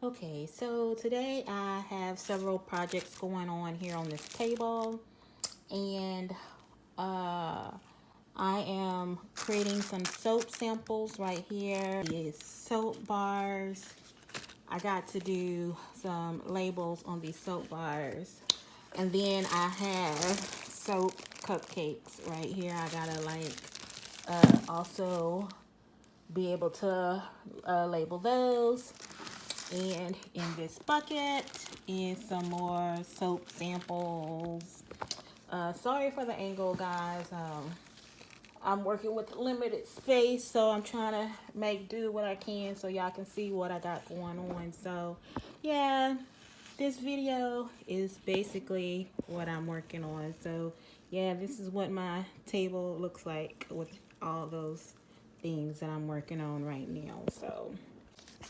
Okay, so today I have several projects going on here on this table, and I am creating some soap samples right here. These soap bars. I got to do some labels on these soap bars, and then I have soap cupcakes right here. I gotta also be able to label those. And in this bucket is some more soap samples. Sorry for the angle, guys. I'm working with limited space, so I'm trying to make do what I can so y'all can see what I got going on. So yeah, this video is basically what I'm working on. So yeah, this is what my table looks like with all those things that I'm working on right now. So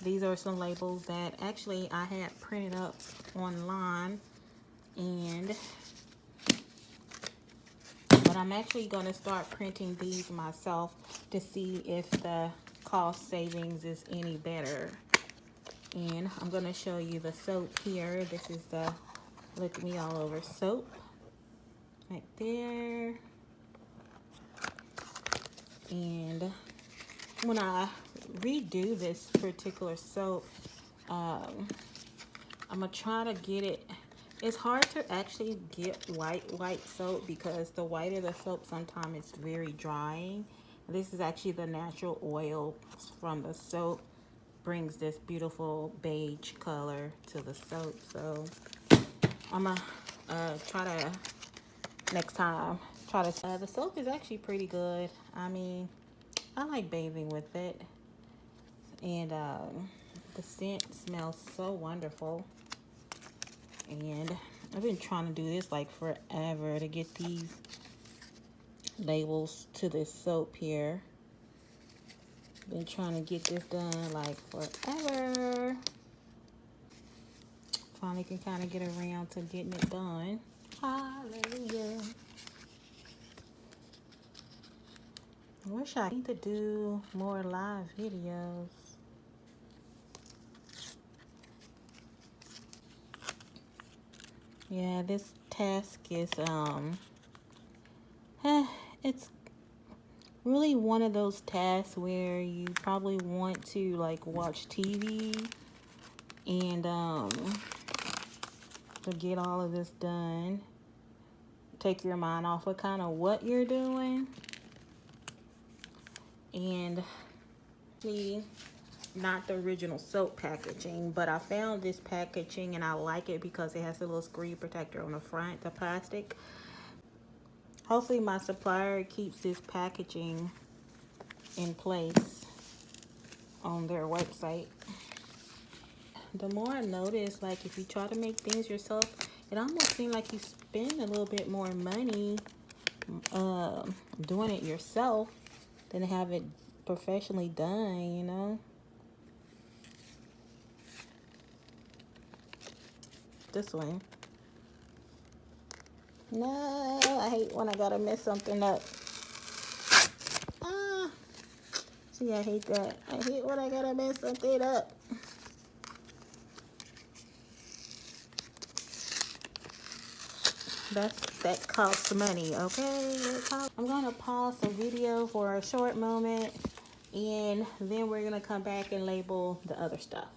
these are some labels that actually I had printed up online, but I'm actually going to start printing these myself to see if the cost savings is any better. And I'm going to show you the soap here. This is the Look Me All Over soap right there. And when I redo this particular soap, I'm gonna try to get it. It's hard to actually get white soap because the whiter the soap, sometimes it's very drying. This is actually the natural oil from the soap, brings this beautiful beige color to the soap. So I'm gonna try to next time try to. The soap is actually pretty good. I mean, I like bathing with it, and the scent smells so wonderful. And I've been trying to do this like forever to get these labels to this soap here. Been trying to get this done like forever. Finally can kind of get around to getting it done. Hallelujah. I wish I need to do more live videos. Yeah, this task is it's really one of those tasks where you probably want to like watch TV and to get all of this done, take your mind off of kind of what you're doing. And not the original soap packaging, but I found this packaging and I like it because it has a little screen protector on the front, the plastic. Hopefully my supplier keeps this packaging in place on their website. The more I notice, like if you try to make things yourself, it almost seems like you spend a little bit more money doing it yourself than have it professionally done, you know. This one. No, I hate when I gotta mess something up. See, I hate that. I hate when I gotta mess something up. That costs money, okay? I'm gonna pause the video for a short moment, and then we're gonna come back and label the other stuff.